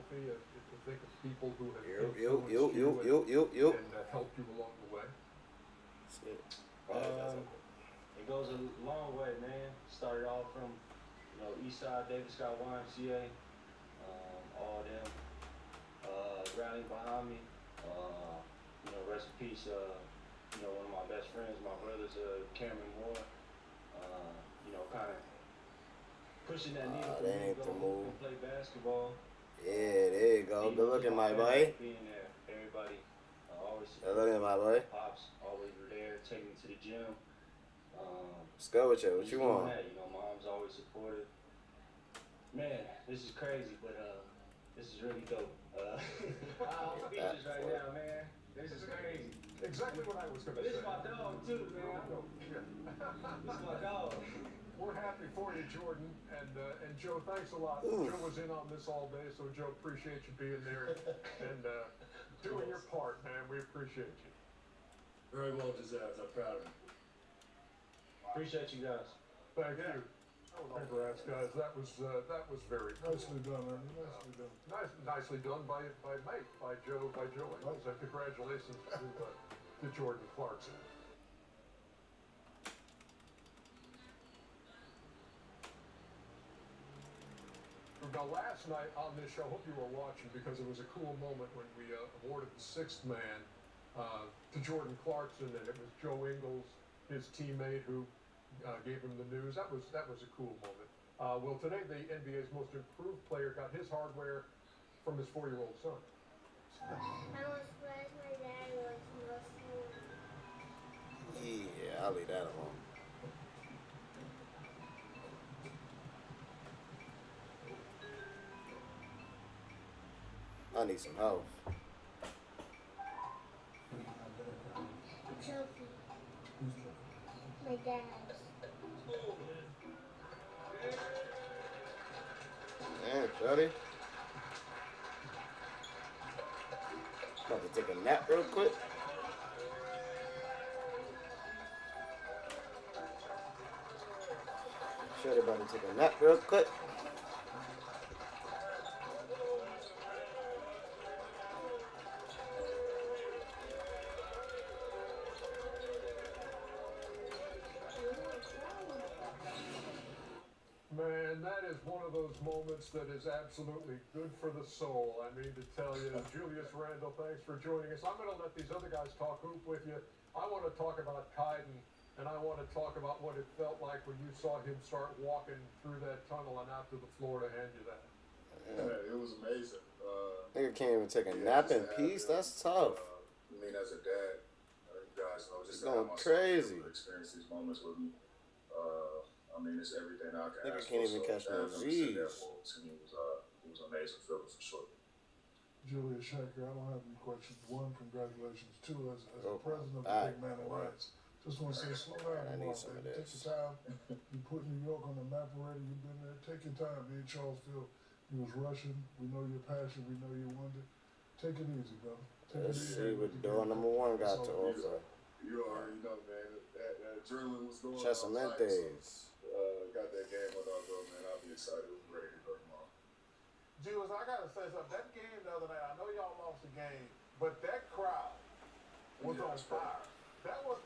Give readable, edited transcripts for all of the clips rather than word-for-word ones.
healthy to think of people who have Yo, influenced yo, yo, you yo, yo, yo. and helped you along the way? Shit. Um, it goes a long way, man. Started off from, Eastside, David Scott YMCA, all them rallying behind me. Rest in peace, one of my best friends, my brothers, Cameron Moore, kind of pushing that needle for That me to ain't go the hoop move. and play basketball. Yeah, there you go. Good looking, my boy. Being there, everybody always Good supported looking, me. my boy. Pops always were there, taking me to the gym. Let's go with you. What Just you doing want? that, mom's always supportive. Man, this is crazy, but this is really dope. I'm speechless right now, man. This is crazy. Exactly what I was going to say. This is my dog too, man. This is my dog. We're happy for you, Jordan, and Joe. Thanks a lot. Oof. Joe was in on this all day, so Joe, appreciate you being there and doing your part, man. We appreciate you. Very well deserved. I'm proud of him. Appreciate you guys. Thank you. Congrats, guys. That was very cool. Nicely done, Ernie. Nicely done. Nicely done by Mike, by Joe, by Joey. So congratulations to Jordan Clarkson. Now, last night on this show, I hope you were watching because it was a cool moment when we awarded the sixth man to Jordan Clarkson, and it was Joe Ingles, his teammate, who gave him the news. That was a cool moment. Well, today the NBA's most improved player got his hardware from his 4-year-old son. I was surprised my dad was mostly. Yeah, I'll leave that alone. I need some help. Trophy. My dad's. Man, Shorty. About to take a nap real quick. Shorty about to take a nap real quick. Man, that is one of those moments that is absolutely good for the soul. I mean to tell you, Julius Randle, thanks for joining us. I'm going to let these other guys talk hoop with you. I want to talk about Kaiden, and I want to talk about what it felt like when you saw him start walking through that tunnel and out to the floor to hand you that. Yeah, it was amazing. Nigga can't even take a nap in peace. That's tough. As a dad, you guys know, just going crazy. Experience these moments with me. It's everything I can Nigga ask can't for. even catch no to sit there Z's. to me was an amazing feeling for sure. Julius Shaker, I don't have any questions. One, congratulations. Two, as Oh, a president of the back, Big Man boy. Alliance, just want to say slow down. I need some of Take this. your time. You put New York on the map already. You've been there. Take your time. Me and Charlesville, you was rushing. We know your passion. We know your wonder. Take it easy, bro. Let's see what door number one got to offer. You already know, man. That adrenaline was going on. Chesamentes. Got that game on our go, man. I'll be excited. We're ready to go tomorrow. Jules, I gotta say something. That game the other night, I know y'all lost the game, but that crowd was on fire. That was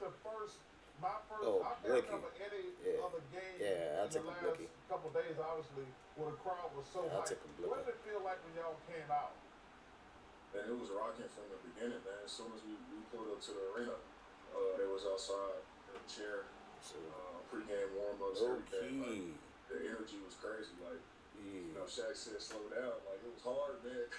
my first. Oh, I can't Blicky. remember any Yeah. other game Yeah, I'll in take the a last Blicky. couple of days, obviously, where the crowd was so I'll hyped. take a Blicky. What did it feel like when y'all came out? Man, it was rocking from the beginning, man. As soon as we pulled up to the arena, they was outside in the chair, pregame warm-ups, everything. Like, the energy was crazy. Like, Shaq said, slow down. Like, it was hard, man.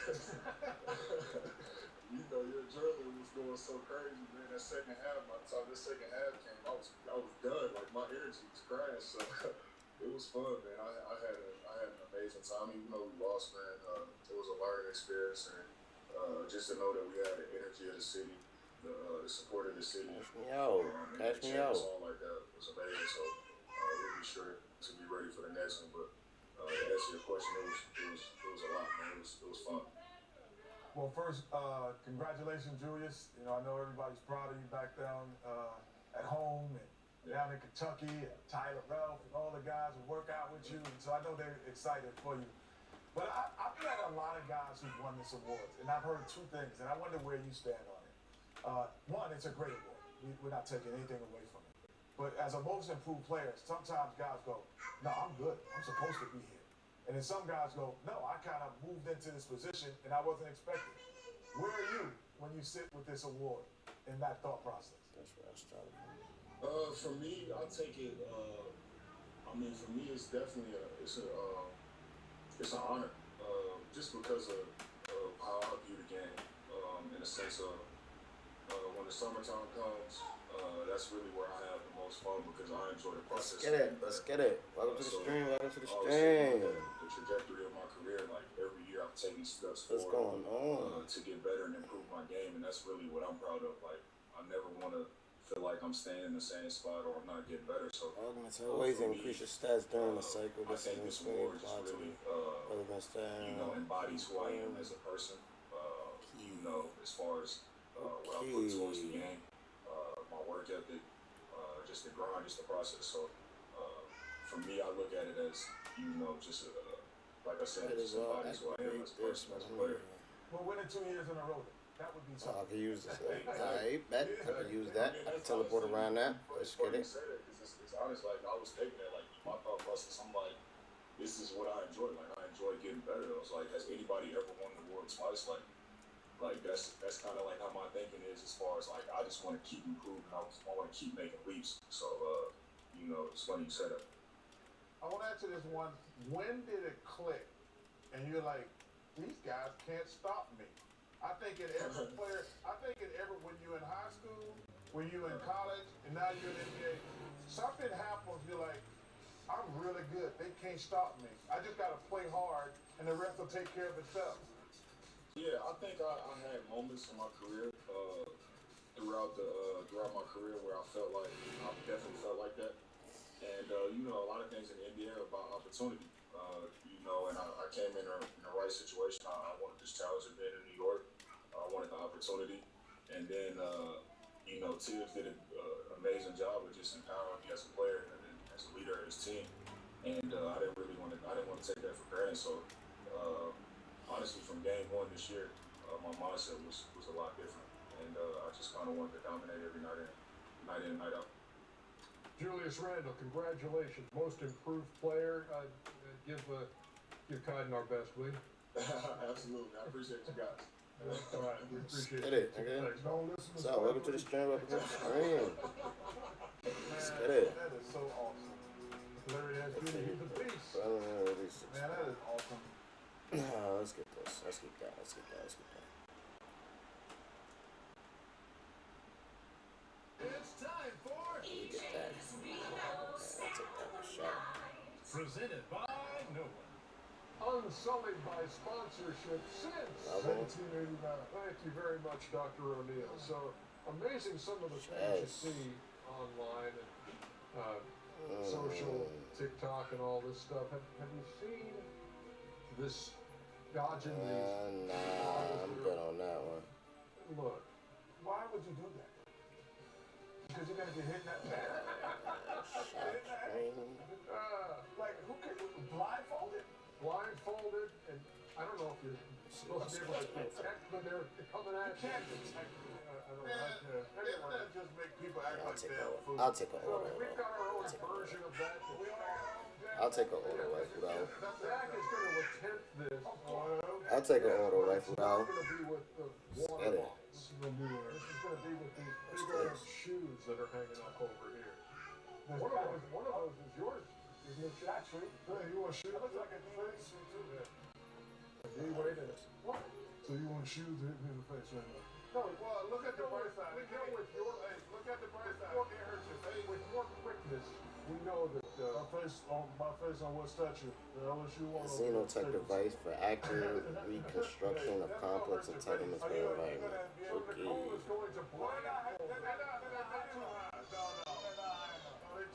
Your adrenaline was going so crazy, man. That second half, by the time this second half came, I was done. Like, my energy was crashed. So it was fun, man. I had an amazing time. Even though we lost, man, it was a learning experience, and just to know that we had the energy of the city, the support of the city. Catch me out. All like that was amazing. So we'll be sure to be ready for the next one. But to answer your question, it was a lot, man. It was fun. Well, first, congratulations, Julius. I know everybody's proud of you back down at home and down in Kentucky, and Tyler Ralph and all the guys who work out with you. And so I know they're excited for you. But I've met a lot of guys who've won this award, and I've heard two things, and I wonder where you stand on it. One, it's a great award. We're not taking anything away from it. But as a most improved player, sometimes guys go, no, I'm good. I'm supposed to be here. And then some guys go, no, I kind of moved into this position and I wasn't expecting it. Where are you when you sit with this award in that thought process? That's where I started. For me, I take it. I mean, for me, it's definitely it's an honor. Just because of how I view the game, in the sense of when the summertime comes, that's really where I have the most fun because I enjoy the process. Let's get it. Welcome to the stream. Welcome to the Obviously, stream. the trajectory of my career, like every year, I'm taking steps What's forward going on? to get better and improve my game, and that's really what I'm proud of. Like, I never want to feel like I'm staying in the same spot or I'm not getting better. So, Augments always increase your stats during the cycle. I This think is this award just really, embodies who I am as a person. You know, as far as what I put towards the game, my work ethic, just the grind, just the process. So, for me, I look at it as, just like I said, it just embodies who I am as a person, as a player. Well, winning 2 years in a row, that would be something. I can use this. Alright, bet. I can use that. I can teleport around that. Let's get it. It's honest, like, I was taking it, like, my thought process, I'm like, this is what I enjoy. Like, I enjoy getting better. I was like, has anybody ever won the world twice? Like that's kind of like how my thinking is as far as, like, I just want to keep improving. I want to keep making leaps. So, it's funny you said that. I want to answer this one. When did it click? And you're like, these guys can't stop me. I think in every player, when you're in high school, when you're in college, and now you're in NBA, something happens, you're like, I'm really good. They can't stop me. I just got to play hard, and the rest will take care of itself. Yeah, I think I had moments in my career, throughout my career where I felt like, I definitely felt like that. And, a lot of things in the NBA are about opportunity. And I came in the right situation. I wanted this challenge of being in New York. I wanted the opportunity. And then, Tibbs did an amazing job of just empowering me as a player and as a leader of his team. And I didn't want to take that for granted. So, honestly, from game one this year, my mindset was a lot different. And I just kind of wanted to dominate every night in and night out. Julius Randle, congratulations, most improved player. Give Kaiden our best, will you? Absolutely, I appreciate you guys. All right, we appreciate Get it. it, okay? Thanks. Don't listen to So, welcome to the stream. Welcome to the stream. Let's get it. That is so awesome. Larry has been he's a beast. Man, that is awesome. Let's get this. Let's keep that. It's time for We get that. I'll take that for sure. presented by no one. Unsullied by sponsorship since 1789. Thank you very much, Dr. O'Neill. So amazing some of the things you see online and social, TikTok, and all this stuff. Have you seen this dodging these? Nah, I'm good on that one. Look, why would you do that? Because you're gonna get hit in that back. Like, who could blindfolded? Blindfolded, and I don't know if you're supposed to be able to detect when they're coming at you. Can't detect it. I don't know. Anyway, That just make people act like they're food. I'll take an so auto we've got our own rifle. version of that. We I'll take an auto rifle though. Zach is going to attempt this. I'll take an auto rifle It's though. not going to be with the water Get it. bottles. This is going to be with these big old shoes that are hanging up over here. One of those is yours. Isn't it, Shaq? You want shoes? It looks like a defense shoe too. He waited. What? So you want shoes to hit me in the face right now? No, Well, look at the bright side. we know with your, Hey, look at the bright side. Well, It can't hurt your face. with your quickness, we know that My face on what statue? The LSU one. A xenotech device for accurate reconstruction of complex entanglements for the environment. so Nicole Okay. is going to blindfold. They're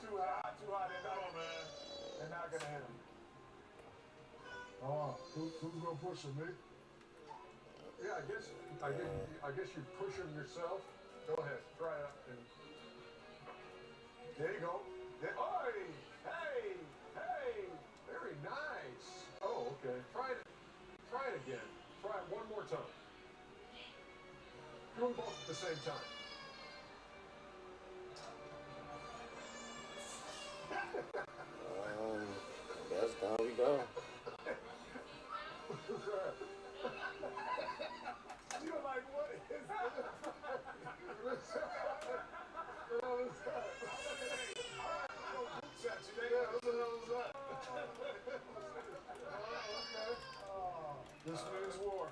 too high. Too high. They're not, man. They're not gonna hit him. Who's gonna push him, me? Yeah, I guess you push him yourself. Go ahead, try it. And There you go. hey, very nice. Oh, okay. Try it. Doing both at the same time. I guess down we go. You're like, what is this? This means war.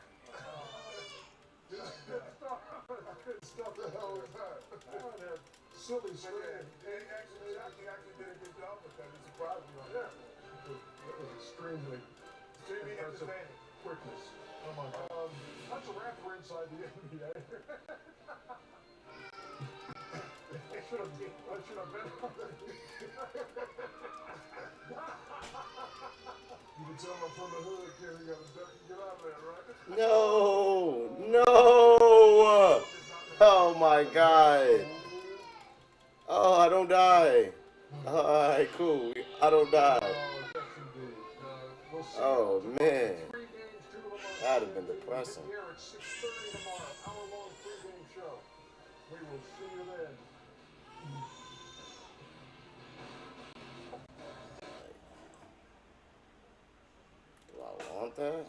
Good stuff. The hell is that? That silly screen. He actually did a good job with that. It surprised me. Yeah. That was extremely impressive Entertaining. quickness. Oh my God. That's a wrap for inside the NBA. I should have been on You can tell I'm from the hood, kid. You gotta duck and get out of there, right? No, no. Oh my God. Oh, I don't die. Alright, cool. I don't die. yes, indeed. We'll see Oh you man. 3 games, 2 of them on That'd have been TV. depressing. Here at 6:30 tomorrow, hour-long pregame show. We will see you then. Do I want that?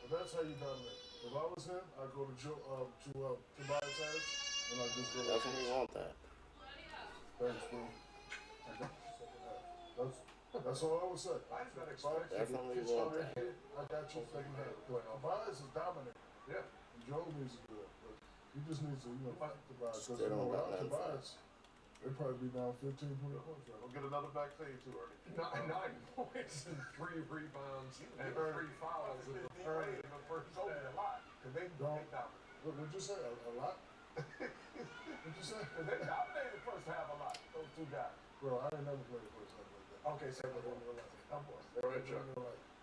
But that's how you dominate. If I was him, I'd go to Tobias Harris and I'd just go like Definitely this. want that. Thanks, bro. That's all I would say. I did not expect you Definitely to want start that. it. I got you second hand. Tobias is dominant. Yeah. And Joe needs to do it. But he just needs to, fight Tobias. Because They don't got without nothing Tobias, they'd probably be down 15, 20 points. Right? We'll get another back fade too early. 9 points and 3 rebounds and 3 fouls in the first Told me half. a lot. Because they dominate. What would you say? A lot? What'd you say? Because they dominated the first half a lot, those two guys. Bro, I ain't never played the first half like that. Okay, so we're going to Go ahead, Chuck.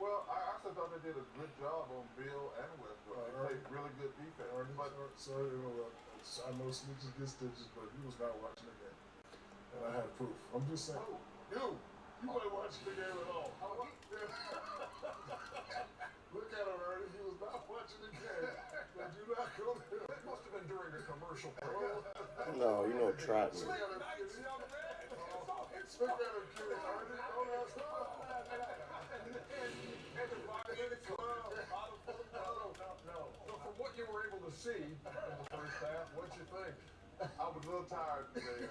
Well, I actually thought they did a good job on Bill and Westbrook. They played really good defense. But Sorry to interrupt. I know snitches get stitches, but he was not watching the game. And I had proof. I'm just saying. You weren't watching the game at all. Look at him, Ernie. He was not watching the game. But do not go to him. That must have been during a commercial break. No, you know, trap me. Look at him, kid. Look at him, kid. Ernie, don't ask him. So from what you were able to see in the first half, what'd you think? I was a little tired today.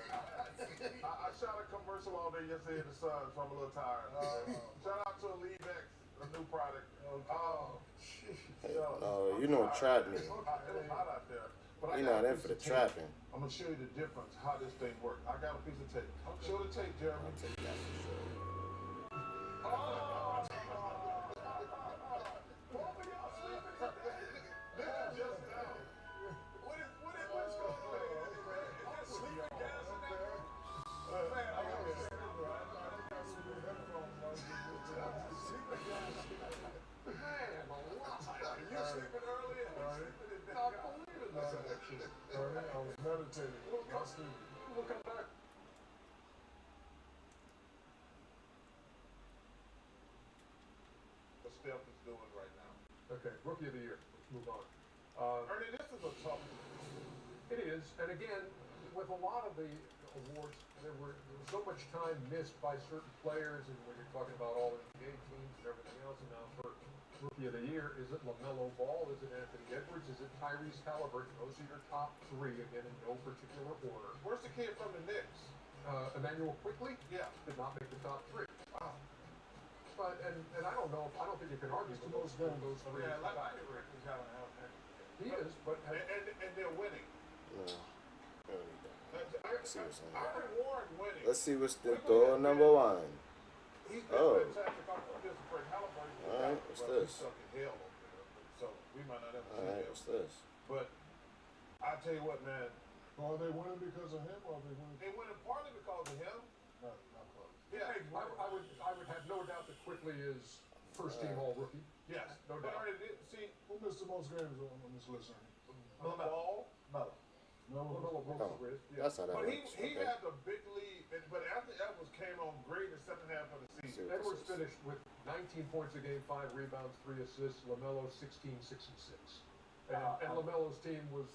I shot a commercial all day yesterday in the sun, so I'm a little tired. Shout out to Elite X, a new product. No, you know, trap me. It was hot out there. But I You're got not a in piece for the of tape. trapping. I'm gonna show you the difference, how this thing works. I got a piece of tape. Show the tape, Jeremy. I'll take that for sure. I was meditating. We'll come back. What Steph is doing right now. Okay, rookie of the year. Let's move on. Ernie, this is a tough one. It is, and again, with a lot of the awards, there was so much time missed by certain players, and when you're talking about all NBA teams and everything else, and now for rookie of the year, is it LaMelo Ball? Is it Anthony Edwards? Is it Tyrese Halliburton? Those are your top 3, again, in no particular order. Where's the kid from the Knicks? Emmanuel Quickly Yeah. did not make the top 3. Wow. But, and I don't know, I don't think you can argue with those 3. Yeah, like He is, but and they're winning. No. See what's on. I reward winning. Let's see what's the door number 1. He's Oh. been fantastic. I'm just afraid Halliburton. Alright, what's this? Stuck in hell over there, so we might not ever see Alright, him. what's this? But I tell you what, man, Are they winning because of him or are they winning? they win partly because of him. Not close. Yeah, I would have no doubt that Quickly is first team all rookie. yes, No but doubt. see, Who missed the most games on this list? Ball. Melo. LaMelo Ball Oh, is, that's how that But works. he Okay. had the big lead, but Anthony Edwards came on great in the second half of the See season. what Edwards this is. finished with 19 points a game, 5 rebounds, 3 assists. LaMelo 16, 6 and 6. And LaMelo's team was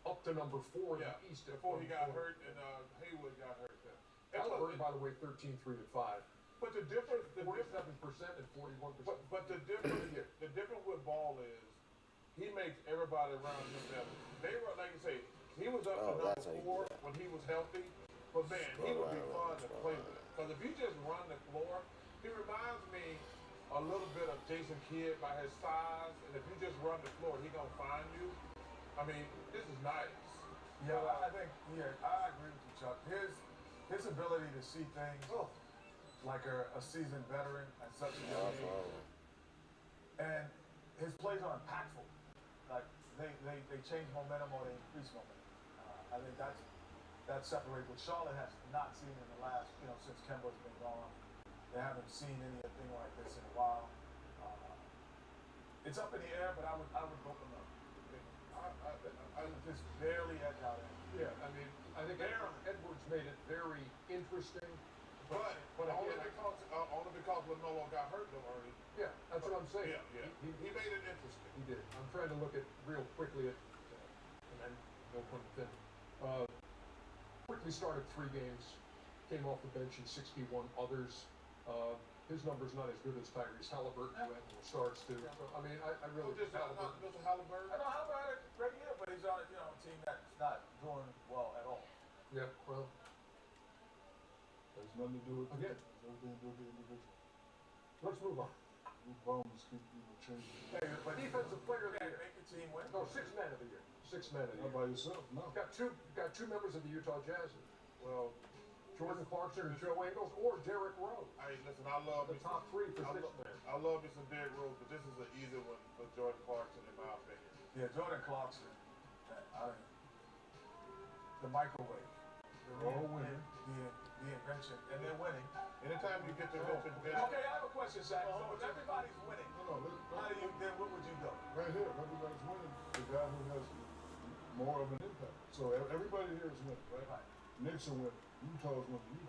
up to number 4 in the East before he got hurt and Haywood got hurt. Halliburton, by the way, 13, 3 and 5. But the difference, 47% and 41%. But the difference with Ball is he makes everybody around him better. They were, like you say, he was up to number 4 when he was healthy. But man, he would be fun to play with. Because if you just run the floor, he reminds me a little bit of Jason Kidd by his size. And if you just run the floor, he gonna find you. I mean, this is nice. Yeah, I think I agree with you, Chuck. His ability to see things like a seasoned veteran at such a young age, and his plays are impactful. Like they change momentum or they increase momentum. I think that separates what Charlotte has not seen in the last, since Kemba's been gone. They haven't seen anything like this in a while. It's up in the air, but I would vote them up. I just barely edge out. Yeah, I mean, I think Edwards made it very interesting. But only because LaMelo got hurt though early. Yeah, that's what I'm saying. Yeah. He made it interesting. He did. I'm trying to look at real quickly at, and then no pun intended. Quickly started 3 games, came off the bench in 61 others. His number's not as good as Tyrese Halliburton, who had more starts too. So, I mean, I really just Halliburton. I know Halliburton had a great year, but he's on a team that's not doing well at all. Yeah, well, There's nothing to do with again. There's everything to do with the individual. Let's move on. These bones keep changing. Hey, but defensive player of the year. Make your team win. No, 6 man of the year. 6 man of the Not year. by yourself, no. Got two members of the Utah Jazz. Well, Jordan Clarkson and Joe Ingles or Derrick Rose. Hey, listen, I love The top 3 for 6 man. I love me some Derrick Rose, but this is an easy one for Jordan Clarkson in my opinion. Yeah, Jordan Clarkson. The microwave. They're all winning. The invention, and they're winning. Anytime you get to mention Okay, I have a question, Shaq. So if everybody's winning, No, what would you go? right here, everybody's winning. The guy who has more of an impact. So everybody here is winning, right? Knicks are winning. Utah's winning.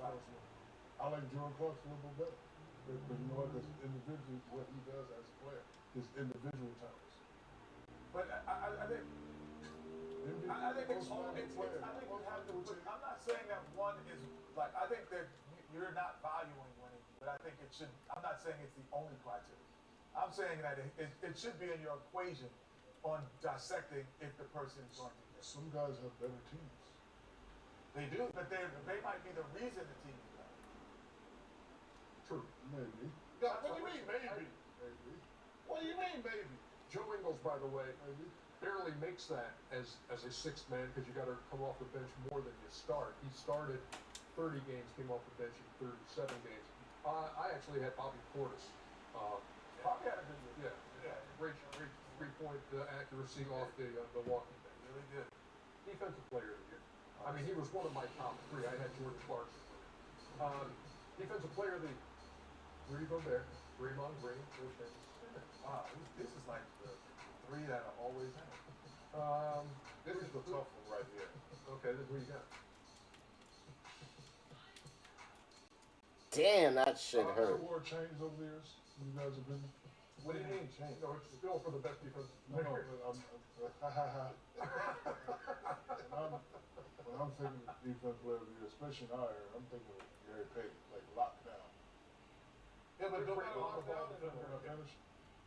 I like Jordan Clarkson a little bit better. But you know what? That's individually what he does as a player. His individual talents. But I think it's I think you have to put, I'm not saying that one is like, I think that you're not valuing winning, but I think it should, I'm not saying it's the only criteria. I'm saying that it should be in your equation on dissecting if the person is going to get. Some guys have better teams. They do, but they might be the reason the team is better. True. Maybe. What do you mean, maybe? Maybe. What do you mean, maybe? Joe Ingles, by the way, Maybe. barely makes that as a 6th man because you got to come off the bench more than you start. He started 30 games, came off the bench in 37 games. I actually had Bobby Portis. Bobby had a good year. Yeah. Great 3-point accuracy off the walking bench. Really good. Defensive player of the year. I mean, he was one of my top 3. I had Jordan Clarkson. Defensive player of the year. Rudy Gobert, Draymond Green, Wow, this is like the 3 that are always in. This is the tough one right here. Okay, then who you got? Damn, that shit Has hurt. the war changed over the years? You guys have been. What do you mean change? No, it's still for the best defensive No, player. when I'm thinking defense player of the year, especially in our era, I'm thinking of Gary Payton, like lockdown. Yeah, but don't matter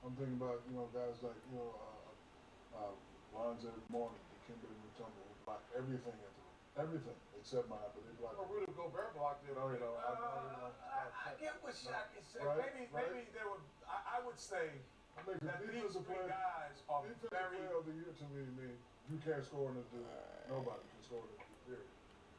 I'm thinking about, guys like, Lonzo Mourning, Dikembe Mutombo, who block everything into them. Everything except mine, but they block. Well, Rudy Gobert blocked it. I get what Shaq is saying. Right, Maybe there would. I would say I mean, that these defensive 3 player, guys are defensive very. player of the year to me means you can't score in this dude. Nobody can score in this dude, period.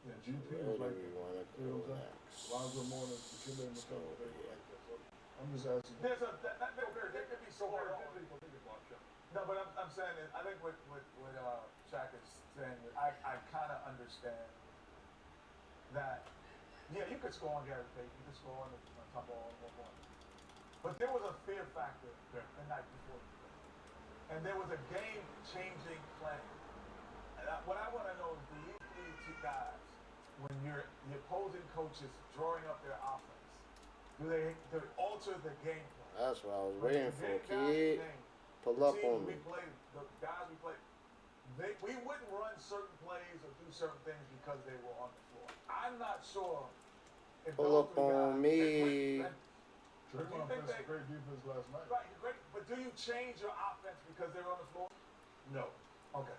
And GP Where was do like we that. want to You know go what I'm saying? next? Lonzo Mourning, Dikembe Mutombo, they were like that. So I'm just asking. There's a there could be so Gobert hard. did leave a big block shot. No, but I'm saying that I think what Shaq is saying, I kind of understand that. Yeah, you could score on Gary Payton, you could score on top of all one. But there was a fear factor the night before the game. And there was a game-changing play. And what I want to know is these 2 guys, when the opposing coaches drawing up their offense, do they alter the game plan? That's what I was waiting for, kid. Pull the up teams on we me. played, the guys we played, we wouldn't run certain plays or do certain things because they were on the floor. I'm not sure if Pull those up three guys, on me. Draymond played some great defense last night. Right, great. But do you change your offense because they're on the floor? No. Okay.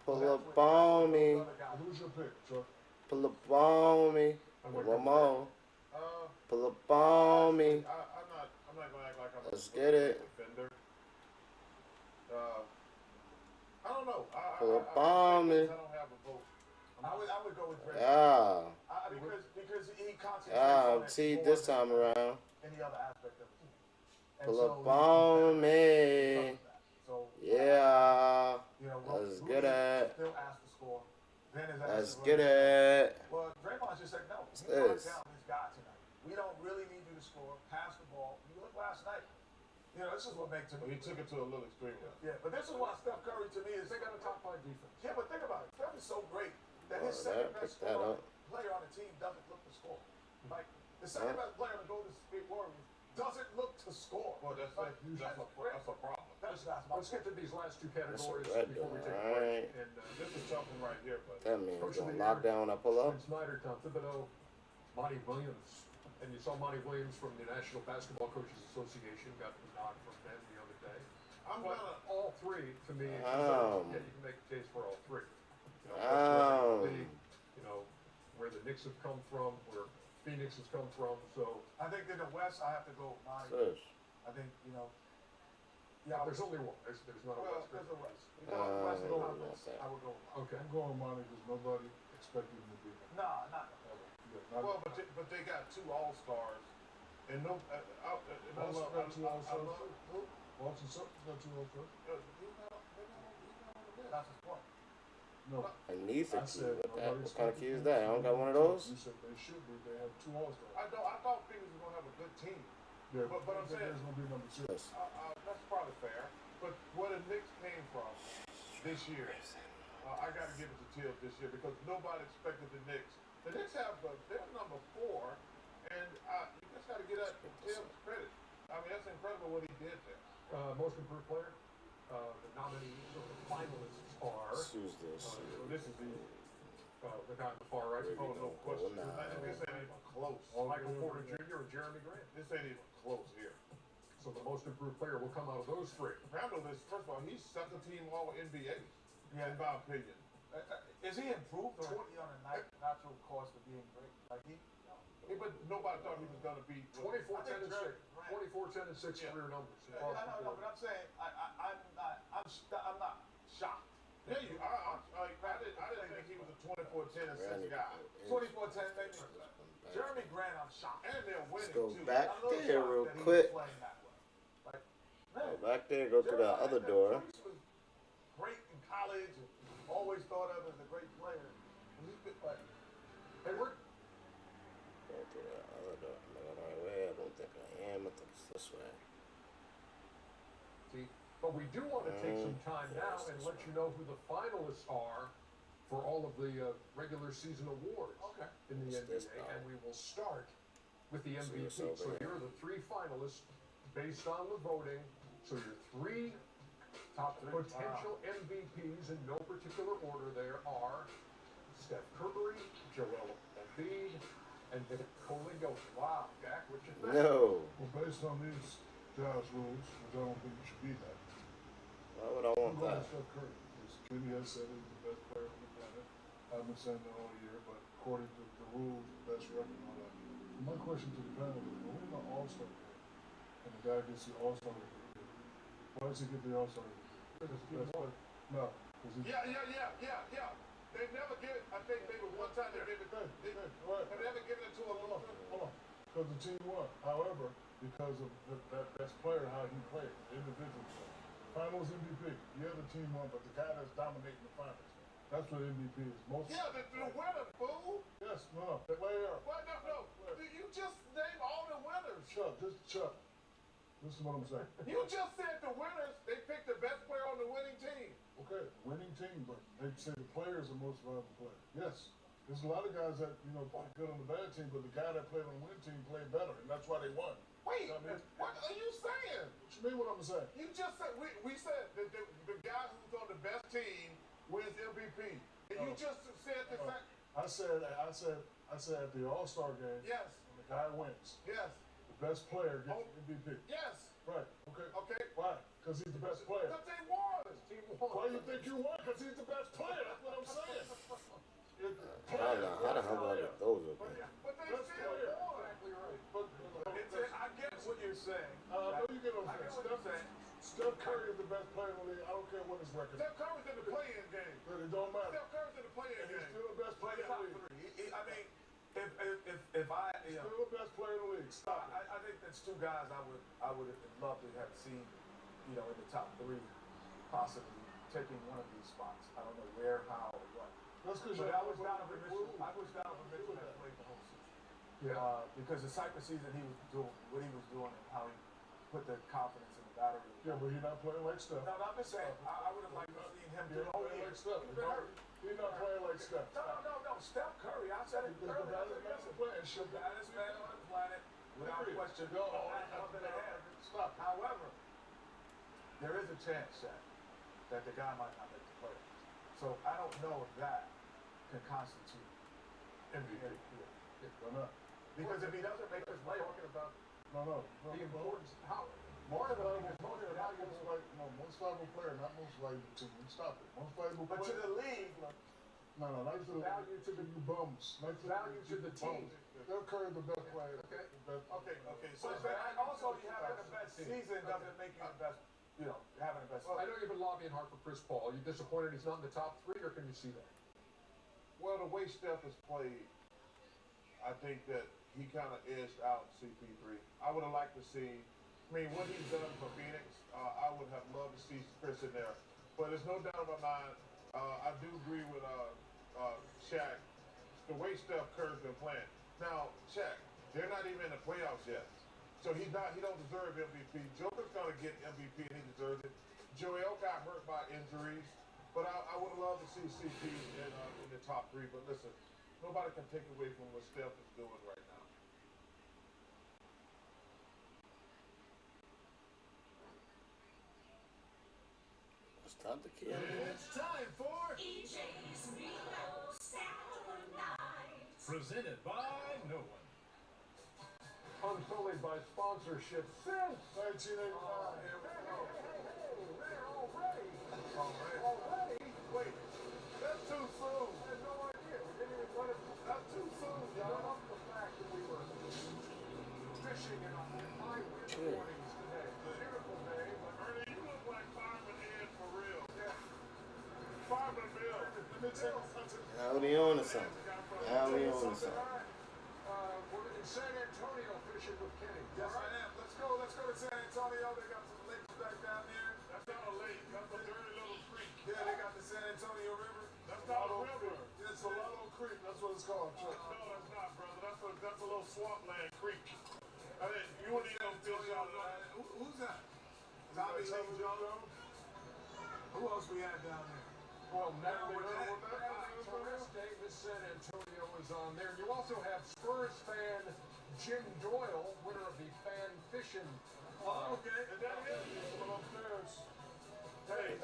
Pull up on me. Who's your pick, Chuck? Pull up on me. One more. Pull up on me. I'm not gonna act like I'm Let's a get it. defender. I don't know. Pull up on me. I don't have a vote. I would go with Drake. Yeah. Because he concentrates Yeah, on it T more this than time around. any other aspect of the team. And Pull so up he's on better me. because of that. So Yeah. you know, Let's Rudy get it. still asked to score. Then his ass Let's is get running. it. Well, Draymond just said no. What's You brought this? down this guy tonight. We don't really need you to score. Pass the ball. You look last night. You know, this is what makes him. He took it to a little extreme. Yeah, but this is why Steph Curry to me is. They got a top 5 defense. Yeah, but think about it. Steph is so great that his Oh, second that- best pick that up. player on the team doesn't look to score. Like the second best player on the Golden State Warriors doesn't look to score. Well, that's a problem. That's not my Let's get to these last 2 categories red before we one, take a alright. break. And This is something right here, but That means Coach of gonna the lock year. down when I pull up. Quinn Snyder, Tom Thibodeau, Monty Williams. And you saw Monty Williams from the National Basketball Coaches Association got the nod from them the other day. I'm But gonna. all 3, to me, Um. yeah, you can make a case for all 3. You know, Um. you know, where the Knicks have come from, where Phoenix has come from. So I think in the West, I have to go with Monty. Sis. I think yeah. there's only one. There's not a Well, West. there's the West. You go with the West Oh, Conference, okay. I would go with Monty. Okay. I'm going Monty because nobody expected him to be there. Nah, not. Well, but they got 2 All-Stars, and no, Boston got 2 All-Stars. Boston Celtics got 2 All-Stars. That's his point. No, A Neither I key. said What nobody kind of key is expected that? I don't got one of those. You said they should be. They have 2 All-Stars. I thought Phoenix was gonna have a good team. Yeah, But I'm saying- there's gonna be number 6. Yes. That's probably fair. But where the Knicks came from this year, I got to give it to Tibbs this year because nobody expected the Knicks. The Knicks they're number 4, and you just got to give that Tibbs credit. I mean, that's incredible what he did there. Most improved player. The nominees or the finalists are. Who's this? So this is easy. The guy on the far right. Where we Oh, no gonna question. go now? This ain't even close. Michael Porter Jr. and Jeremy Grant. This ain't even close here. So the most improved player will come out of those 3. Randall is, first of all, he's second team all NBA, in my opinion. Is he improved or is he on a natural course of being great? Like But nobody thought he was going to be 24, 10, and 6. Right. 24, 10, and 6 Yeah. career numbers. I know, but I'm saying I'm not shocked. Yeah, I didn't think he was a 24-10 and 6 guy. 24-10 maybe. Jeremy Grant, I'm shocked. And they're Let's winning go too. back I'm a little there shocked real that he was quick. playing that way. Like, Go man, back there. Go through the other door. He was great in college and always thought of as a great player. And he's been like, Hey, we're Go through the other door. Am I going the right way? I don't think I am. I think it's this way. But we do want to take some time now and let you know who the finalists are for all of the regular season awards in the What's this NBA. now? And we will start with the So MVP. it's over So here. here are the 3 finalists based on the voting. So your 3 top potential MVPs in no particular order there are Steph Curry, Joel Embiid, and Nikola Jokic. Wow, Jack, what you think? No. Well, based on these jazz rules, which I don't think it should be that. Why would I I'm want going that? to Steph Curry. Because Kenny has said he's the best player on the planet. I've been saying that all year, but according to the rules, the best record and all that. My question to the panel is, when we're in the All-Star game, and the guy gets the All-Star game, why does he get the All-Star game? Because he's the best player. No. Because he's Yeah. They never give it. I think maybe one time they gave it. right. Have they ever given it to a Hold loser? on. Because the team won. However, because of that best player, how he played, individual play. Finals MVP. Yeah, the team won, but the guy that's dominating the finals. That's what MVP is. Most. Yeah, the winner, fool. Yes, no, player. What? No. You just named all the winners. Chuck. This is what I'm saying. You just said the winners. They picked the best player on the winning team. Okay, winning team, but they say the player is the most valuable player. Yes, There's a lot of guys that, you know, play good on the bad team, but the guy that played on the win team played better, and that's why they won. Wait, You know what I mean? what are you saying? What you mean what I'm saying? You just said, we said that the guy who's on the best team wins MVP. And you just said the fact. I said at the All-Star game, Yes. when the guy wins, Yes. the best player gets MVP. Yes. Right, okay. Okay. Why? Because he's the best player. Because they won. Why do you think you won? Because he's the best player. That's what I'm saying. How the hell do I get those up there? But they still won. Exactly right. I get what you're saying. I know you get what I I'm get what you're saying. Steph Curry is the best player in the league. I don't care what his record is. Steph Curry's in the play-in game. But it don't matter. Steph Curry's in the play-in And he's game. still the best player in the league. I mean, if I, you know, Still the best player in the league. Stop it. I think that's two guys I would love to have seen, you know, in the top three, possibly taking one of these spots. I don't know where, how, or what. That's because But I wish Donovan Mitchell had played the whole season. Yeah. Because the type of season he was doing, what he was doing, and how he put the confidence in the battery. Yeah, but he's not playing like Steph. No, I'm just saying, I would have liked to see him do He's the not whole playing year. like Steph. He's been hurt. He's not playing like Steph. No, Steph Curry, I said it He's the earlier. baddest player. Should be. Baddest man on the planet, without Period. question. No, stop. However, there is a chance that the guy might not make the playoffs. So I don't know if that can constitute MVP. Yeah. Why not? Because if he doesn't make this playoff, Talking about No. the importance, how Most valuable player, not most valuable team. Stop it. Most valuable but to player. the league, No, not to the value to the you bums. Not value to the team. Steph Curry is the best player. Okay. okay. So also you having the best season doesn't make you the best, you know, having the best. I know you've been lobbying hard for Chris Paul. Are you disappointed he's not in the top three, or can you see that? Well, the way Steph has played, I think that he kind of edged out CP3. I would have liked to see, what he's done for Phoenix, I would have loved to see Chris in there. But there's no doubt in my mind, I do agree with Shaq, the way Steph Curry's been playing. Now, Shaq, they're not even in the playoffs yet. So he don't deserve MVP. Joker's gonna get MVP and he deserves it. Joel got hurt by injuries. But I would love to see CP in the top three. But listen, nobody can take away from what Steph is doing right now. It's time to kill. It's time for EJ's Meatball Saturday Night. Presented by no one. Unsullied by sponsorship since 1989. Already? Wait, that's too soon. I had no idea. We didn't even let it. That's too soon, Not y'all. up the fact that we were fishing in a high wind warnings today. Beautiful day, but Ernie, you look like Fireman Ed for real. yeah. Fireman Bill. Let me tell you something. Now we on to something. Now we on to Something something. right. We're in San Antonio fishing with Kenny. Yes, I am. Let's go to San Antonio. They got some lakes back down there. That's not a lake. That's a dirty little creek. Yeah, they got the San Antonio River. That's not a river. Yes, It's a Lotto Creek. That's what it's called. No, that's not, brother. That's a little swampland creek. I mean, you wouldn't even fish out of that. Who's that? Tommy Lee Jones. Who else we had down there? Well, now Burnett. Torres Davis, San Antonio is on there. You also have Spurs fan Jim Doyle, winner of the fan fishing. Oh, okay. Is that it? Come upstairs. Hey,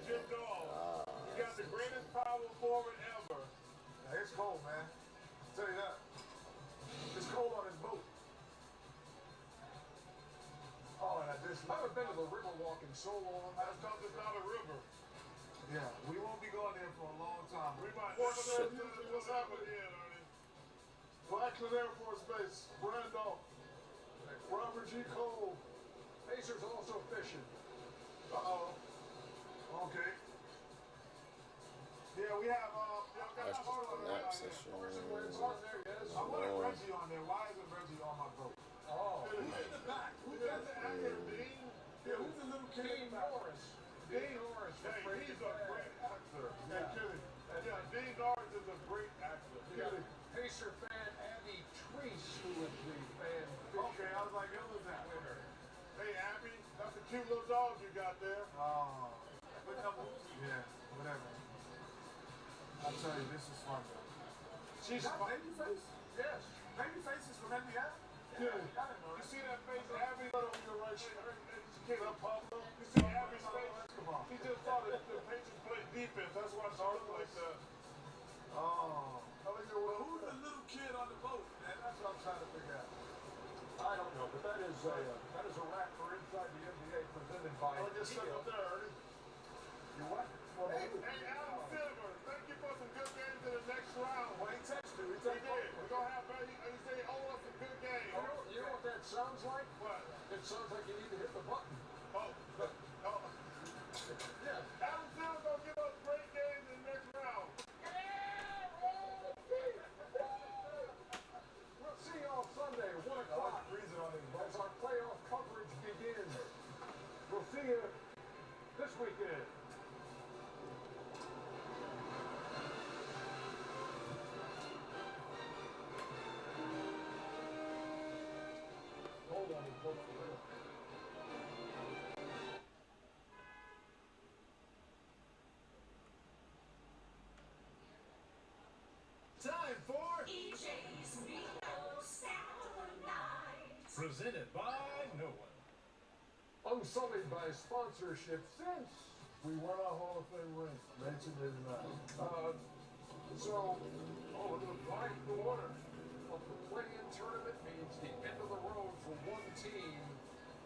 Jim Doyle. You got the greatest power forward ever. Yeah, it's cold, man. I'll tell you that. It's cold on his boat. Oh, and I haven't been to the Riverwalk in so long. That's because it's not a river. Yeah, we won't be going there for a long time. We might What's never know what's happening here, Ernie. Blackland Air Force Base, Randolph, Robert G. Cole. Pacers also fishing. Uh-oh. Okay. Yeah, we have, That's just a nap session. Where's on there, yes? I wanted Reggie on there. Why isn't Reggie on my boat? Oh. Who's in the back? Who's got the actor, Dean? Yeah, who's the little kid Dean in the back? Norris. Dean Norris. Hey, he's a great actor. Yeah. Hey, Kenny. Yeah, Dean Norris is a great actor. Yeah. Pacer fan Abby Treese, who is the fan fishing. Okay, I was like, who was that? winner. Hey, Abby, that's a cute little dog you got there. Oh. Yeah, whatever. I'll tell you, this is fun, though. She's that Babyface? yes. Babyface is from Indiana? Yeah. I didn't know You that. see that face, Abby? On your right shoulder. She see Abby's face? She just saw the Patriots play defense. That's why she looked like that. Oh. Well, who's the little kid on the boat, man? That's what I'm trying to figure out. I don't know, but that is a wrap for Inside the NBA presented by I just stuck up there, Ernie. You what? Well, Hey, Adam Silver, thank you for some good games in the next round. Well, he texted you. He He texted did. you. We're going to have, he said he owed us some good games. You know what that sounds like? What? It sounds like you need to hit the button. Oh. Yeah. Adam Silver's going to give us great games in the next round. We'll see you on Sunday at 1 o'clock as our playoff coverage begins. We'll see you this weekend. Hold on, we'll close the window. Time for EJ's Meatball Saturday Night. Presented by no one. Unsullied by sponsorship since We won our Hall of Fame ring, 1989. so the order of the play-in tournament means the end of the road for one team,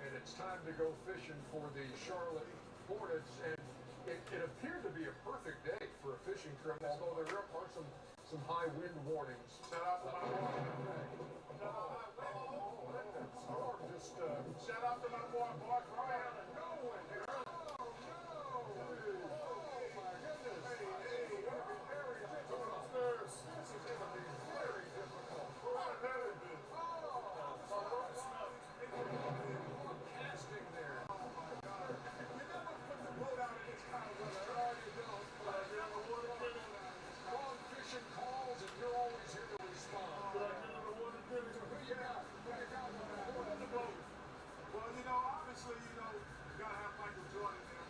and it's time to go fishing for the Charlotte Hornets. And it appeared to be a perfect day for a fishing trip, although there are some high wind warnings. Shout out to my boy. Shout out to my boy, Mark Ryan. Well, obviously, you gotta have Michael Jordan there.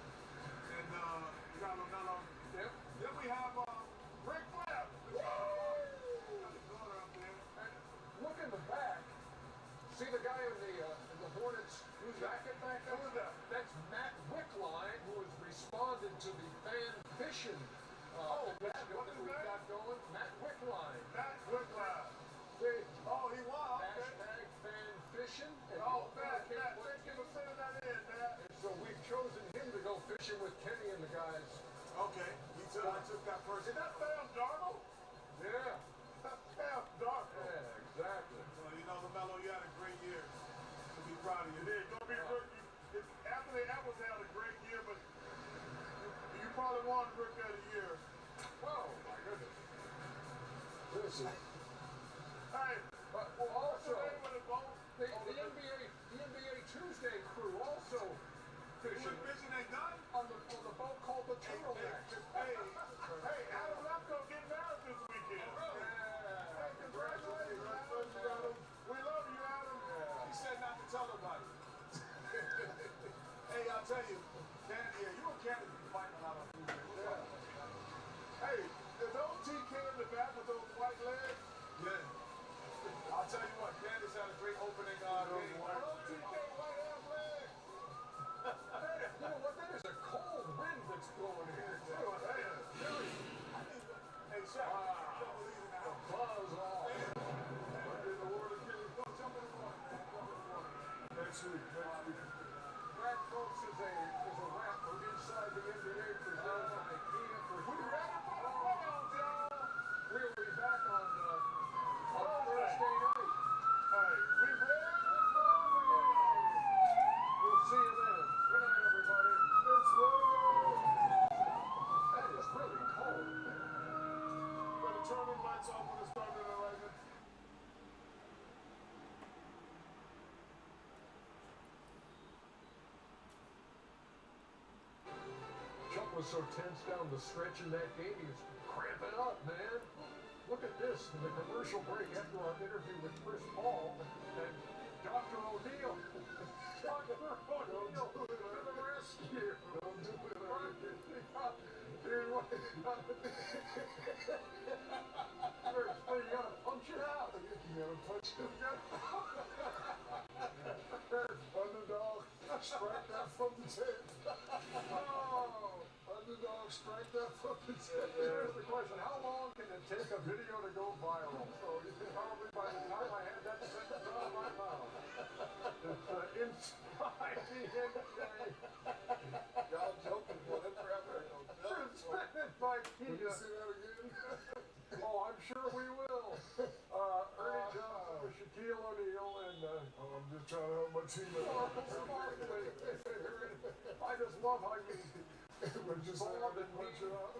And you got LaMelo. Yep. Then we have Rick Flair. Got his daughter up there. And look in the back. See the guy in the Hornets jacket back there? Who's that? That's Matt Wickline, who has responded to the fan fishing initiative what that is we've that? got going. Matt Wickline. Matt Wickline. See, Oh, he won. Okay. hashtag fan fishing. And Oh, you Matt, can't thank you for sending that in, Matt. And so we've chosen him to go fishing with Kenny and the guys. Okay. I took that person. Is that Sam Darnold? Yeah. That's Sam Darnold. Yeah, exactly. Well, LaMelo, you had a great year. To be proud of you. It's gonna be good. Anthony Edwards had a great year, but you probably won Rookie of the Year. Whoa, my goodness. Listen. Hey, Well, also, what's the name of the boat? the NBA Tuesday crew also fishing Fishing ain't done? on the boat called the Turtleneck. Hey, Adam Lefko getting married this weekend. Hey, congratulations, Adam. We love you, Adam. He said not to tell nobody. Hey, I'll tell you, you and Candy be fighting a lot on Tuesday. Hey, is old TK in the back with those white legs? Yeah. I'll tell you what, Candace had a great opening game. Old TK white ass legs. You know what? That is a cold wind that's blowing here, too. Hey, Shaq, you don't believe in that. Buzz off. In the world of Kenny, go jump in the water, man. Jump in the water. Next week. That, folks, is a wrap for Inside the NBA presented by Kia for We ready for the round, y'all? We'll be back on Thursday night. Hey, we ready for the round? We'll see you then. Good night, everybody. It's ready. That is really cold. Better turn the lights off when it's starting to rain. Chuck was so tense down the stretch in that game, he was cramping up, man. Look at this, in the commercial break after our interview with Chris Paul and Dr. O'Neill. Dr. O'Neill to the rescue. Don't do it. Dude, what? strike that from the tape. Oh, underdog, strike that from the tape. Here's the question: how long can it take a video to go viral? So you can probably by the time I had that sentence out of my mouth, it's inside the NBA. Y'all joking, boy. That crap ain't no joke. Presented by Can you see that again? Oh, I'm sure we will. Ernie Johnson with Shaquille O'Neal and I'm just trying to help my team out. I just love how you Just saw let the me punch need. it out.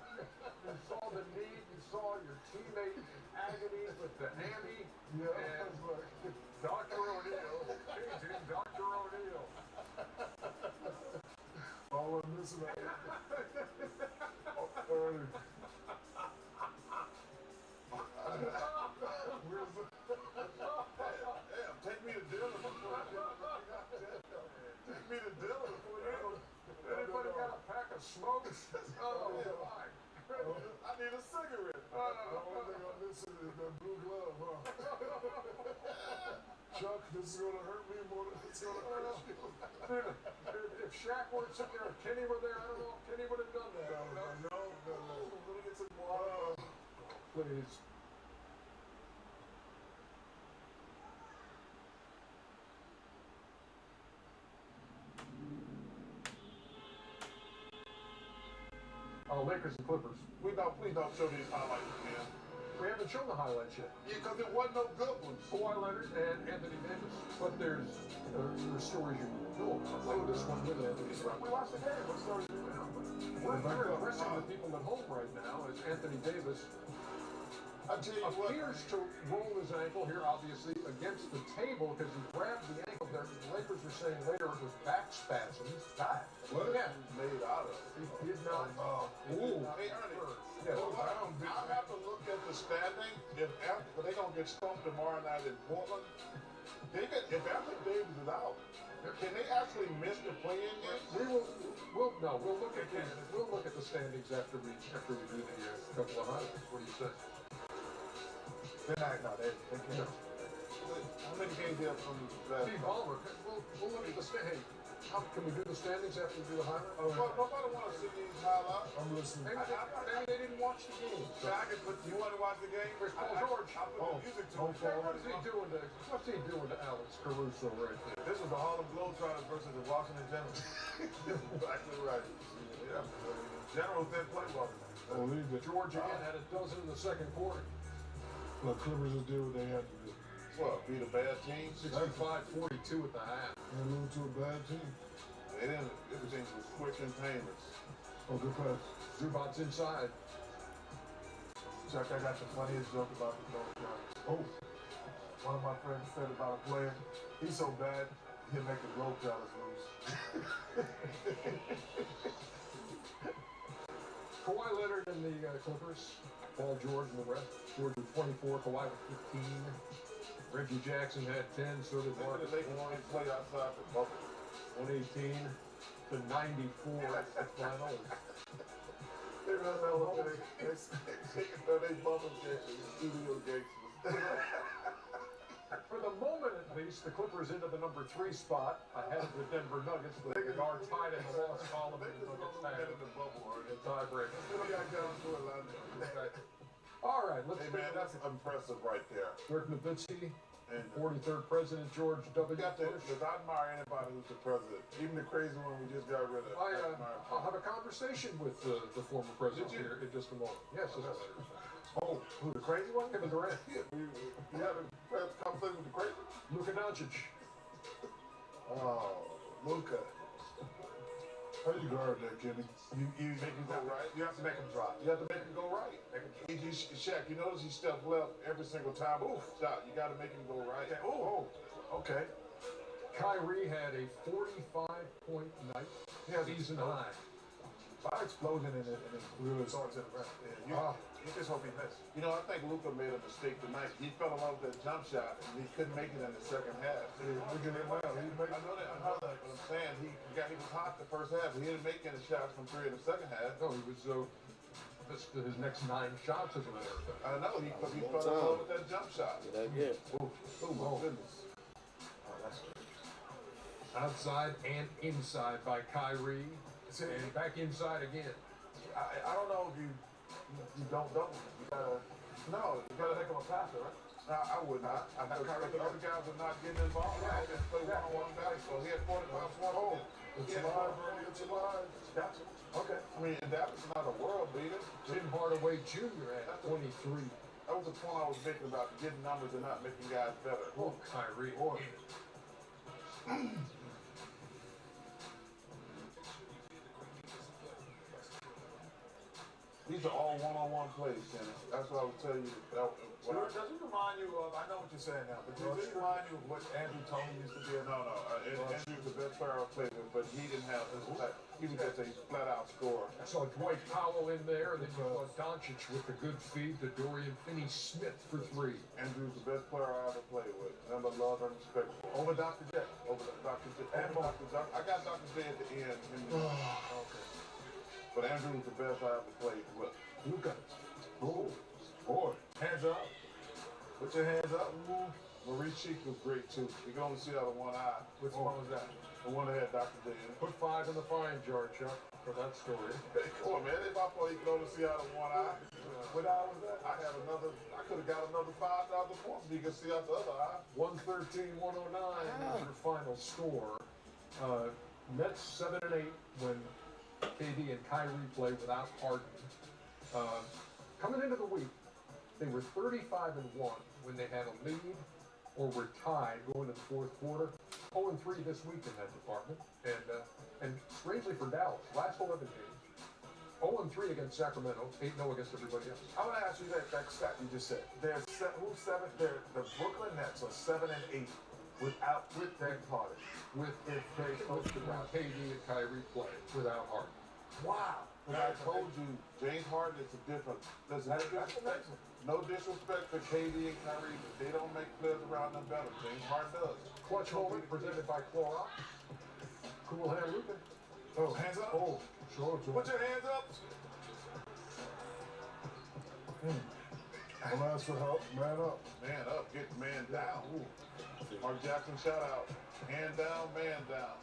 You saw the need. You saw your teammate in agony with the hammy. Yeah, And I was like, Dr. O'Neal, paging Dr. O'Neal. all I'm missing out. Early. Where's the... Damn, take me to dinner before you take me to dinner before you Anybody got a pack of smokes? Oh, my. I need a cigarette. The only thing I'm missing is that blue glove, huh? Chuck, this is gonna hurt me more than it's gonna hurt you. If Shaq weren't sitting there and Kenny were there, I don't know if Kenny would have done that. No. Let me get some water. Please. Lakers and Clippers. Please don't show these highlights again. We haven't shown the highlights yet. Yeah, because it wasn't no good ones. Kawhi Leonard and Anthony Davis. But there's stories you know about. Like this one with Anthony Davis. We watched the game. What stories do you know? We're impressing the people at home right now as Anthony Davis I tell you what. appears to roll his ankle here, obviously, against the table because he grabbed the ankle there. The Lakers were saying later it was back spasms. What Yeah. made out of? He did not. Ooh. Hey, Ernie, Yeah. I'll have to look at the standing. If they're going to get stumped tomorrow night in Portland, if Anthony Davis is out, can they actually miss the play-in game? We'll look at the standings after we do the couple of highlights. What do you say? They can't. How many games they have from that? Steve Ballmer, we'll look at the standings. Can we do the standings after we do the highlights? Nobody want to see these highlights. I'm listening. Maybe they didn't watch the game. So I can put. You want to watch the game? Where's Paul George? I'll put the music to it. What's he doing to Alex Caruso right there? This was the Harlem Globetrotters versus the Washington Generals. Exactly right. Yeah. Generals didn't play well tonight. Oh, leave it. George again had a dozen in the second quarter. The Clippers just did what they had to do. What, beat a bad team? 65-42 at the half. They lose to a bad team. They didn't. Everything was quick and painless. Oh, good pass. Zubac's inside. Chuck, I got the funniest joke about the Globetrotters. Oh, one of my friends said about a player, he's so bad, he'll make the Globetrotters lose. Kawhi Leonard and the Clippers. Paul George and the rest. George with 24, Kawhi with 15. Reggie Jackson had 10, so did Marcus They can play outside the bubble. 118 to 94 at the final. They don't know what they bubble games, studio games. For the moment, at least, the Clippers into the number 3 spot ahead of the Denver Nuggets. The are tied in the loss column. They just don't get in the bubble, or The tiebreaker. they got down to Atlanta. All right, let's Hey man, that's impressive right there. Dirk Nowitzki, And 43rd President George W. got to, Bush. because I admire anybody who's the president, even the crazy one we just got rid of. I'll have a conversation with the former president here in just a moment. Yes, yes. Oh, who, the crazy one? Kevin Durant. Yeah, we had a conversation with the crazy? Luka Doncic. Oh, Luka. How you guard that, Kenny? You make him go right. You have to make him drop. You have to make him go right. Shaq, you notice he stepped left every single time. Ooh, shot. You got to make him go right. Oh, okay. Kyrie had a 45-point night. Season high. By explosion in it really starts in the rest. You just hope he missed. You know, I think Luka made a mistake tonight. He fell in love with that jump shot, and he couldn't make it in the second half. Look at him now. I know that, but I'm saying he was hot the first half, but he didn't make any shots from 3 in the second half. No, he was his next 9 shots as a matter of fact. I know, because he fell in love with that jump shot. Did that again. Oh my goodness. Oh, that's Outside and inside by Kyrie. And back inside again. I don't know if you don't double. You gotta make him a passer, right? No, I would not. I know the other guys are not getting involved. I just play one-on-one basketball. He had 45 points. It's alive. Gotcha. Okay. I mean, and that was not a world beater. Tim Hardaway Jr. at 23. That was the point I was making about getting numbers and not making guys better. Oh, Kyrie. These are all one-on-one plays, Kenny. That's what I was telling you. Does it remind you of, I know what you're saying now, but does it remind you of what Andrew Tony used to be? No. Andrew was the best player I played with, but he didn't have this type. He was just a flat-out scorer. I saw Dwight Powell in there, and then you saw Doncic with the good feed to Dorian Finney-Smith for 3. Andrew's the best player I ever played with. Number love and respect. Over Dr. J. Over Dr. J. And Dr. J. I got Dr. J at the end. Okay. But Andrew was the best I ever played with. Luka. Oh, boy. Hands up. Put your hands up. Marie Cheek was great, too. You can only see out of one eye. Which one was that? The one that had Dr. J in it. Put 5 in the frying jar, Chuck, for that story. Hey, come on, man. If I thought you can only see out of one eye. What eye was that? I could have got another 5,000 points so you can see out the other eye. 113-109 is your final score. Mets 7 and 8 when KD and Kyrie play without Harden. Coming into the week, they were 35 and 1 when they had a lead or were tied going to the fourth quarter. 0 and 3 this week in that department. And strangely for Dallas, last 11 games, 0 and 3 against Sacramento, 8-0 against everybody else. I want to ask you that stat you just said. Who's 7? The Brooklyn Nets are 7 and 8 with James Harden. KD and Kyrie play without Harden. Wow. But I told you, James Harden is a different. That's amazing. No disrespect to KD and Kyrie, but they don't make players around them better. James Harden does. Clutch moment presented by Clorox. Cool hand Luka. Oh, hands up. Oh, sure. Put your hands up. Don't ask for help. Man up. Man up. Get the man down. Mark Jackson shout out. Hand down, man down.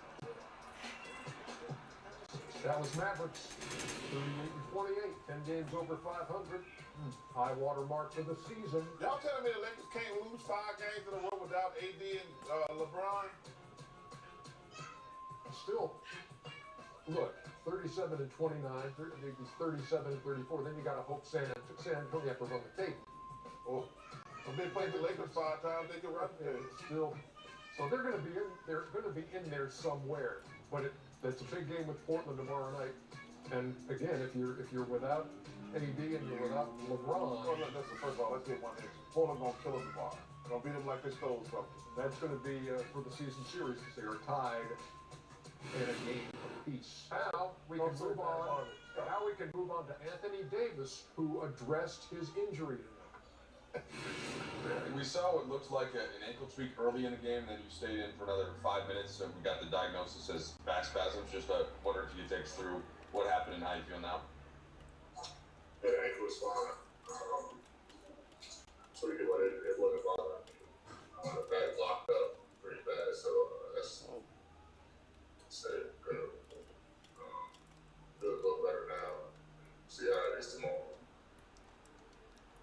Dallas Mavericks, 38 and 28, 10 games over 500. High water mark for the season. Y'all telling me the Lakers can't lose 5 games in a row without AD and LeBron? Still, look, 37 and 29, maybe 37 and 34. Then you got to hope San Antonio have to run the table. Oh, if they played the Lakers 5 times, they could run the table. Still, so they're going to be in. They're going to be in there somewhere. But that's a big game with Portland tomorrow night. And again, if you're without AD and you're without LeBron, well, listen, first of all, let's get one thing. Portland gonna kill them tomorrow. Gonna beat them like they stole something. That's going to be for the season series because they are tied in a game apiece. Now we can move on. Now we can move on to Anthony Davis, who addressed his injury tonight. We saw what looked like an ankle tweak early in the game, then you stayed in for another 5 minutes, so we got the diagnosis as back spasms. Just wondering if you could take us through what happened and how you feel now. Yeah, the ankle was fine. So it wasn't bothering me. The back locked up pretty bad, so that's said good. Feel a little better now. See how it is tomorrow.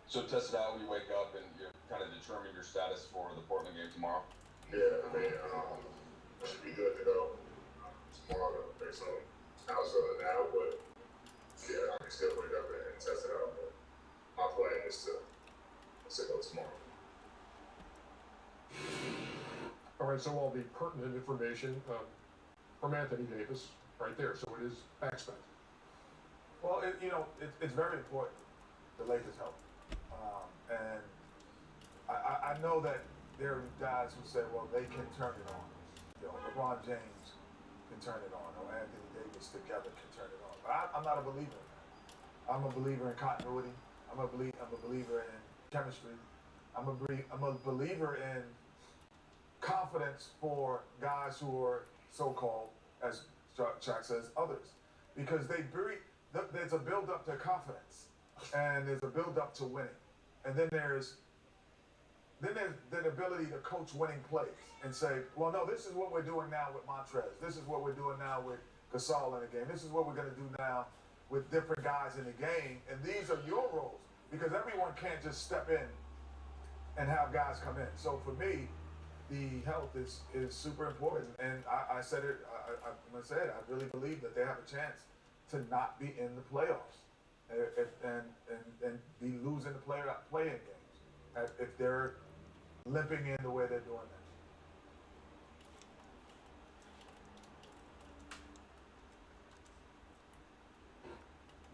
So test it out when you wake up and you kind of determine your status for the Portland game tomorrow. Yeah, I mean, I should be good to go tomorrow based on how it's feeling now, but yeah, I can still wake up and test it out. But my plan is to go tomorrow. All right, so all the pertinent information from Anthony Davis right there. So it is back spasm. Well, it's very important the Lakers help. And I know that there are guys who say, well, they can turn it on. LeBron James can turn it on, or Anthony Davis together can turn it on. But I'm not a believer in that. I'm a believer in continuity. I'm a believer in chemistry. I'm a believer in confidence for guys who are so-called, as Chuck says, others. Because there's a build-up to confidence, and there's a build-up to winning. And then there's Then there's the ability to coach winning plays and say, well, no, this is what we're doing now with Montrez. This is what we're doing now with Gasol in the game. This is what we're going to do now with different guys in the game. And these are your roles because everyone can't just step in and have guys come in. So for me, the health is super important. And I said it, I'm going to say it, I really believe that they have a chance to not be in the playoffs and be losing the play-in games if they're limping in the way they're doing that.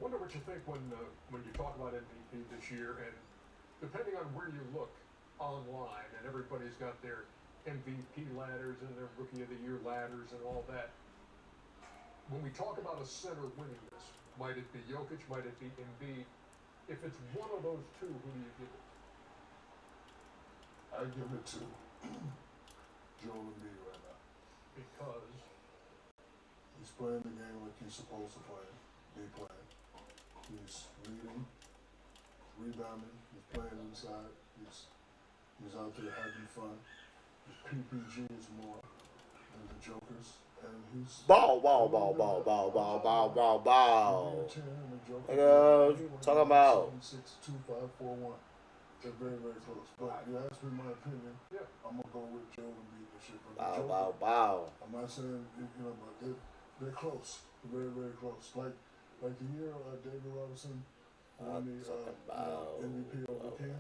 Wonder what you think when you talk about MVP this year, and depending on where you look online, and everybody's got their MVP ladders and their Rookie of the Year ladders and all that. When we talk about a center winning this, might it be Jokic, might it be Embiid? If it's one of those two, who do you give it? I give it to Joel Embiid right now. Because he's playing the game like he's supposed to play. They play. He's leading, rebounding. He's playing inside. He's out there having fun. His PPG is more than the Joker's, and he's Ball. Talking about 7-6-2-5-4-1. They're very, very close. But you ask me my opinion, yeah, I'm gonna go with Joel Embiid this year. Bow. I'm not saying but they're close. They're very, very close. Like the year David Robinson won the MVP over King.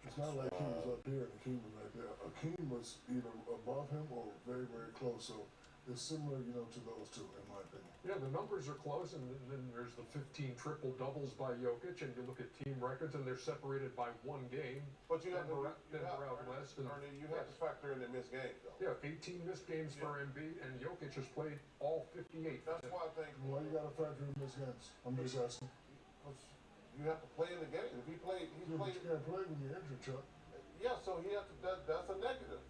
It's not like he was up here and King was right there. King was either above him or very, very close. So it's similar, to those two, in my opinion. yeah, the numbers are close, and then there's the 15 triple doubles by Jokic, and you look at team records, and they're separated by one game. But you have to factor in the missed games, though. Yeah, 18 missed games for Embiid, and Jokic has played all 58. That's why I think. Why you gotta factor in missed games? I'm just asking. You have to play in the game. If he played, You can't play when you're injured, Chuck. Yeah, so he has to. That's a negative.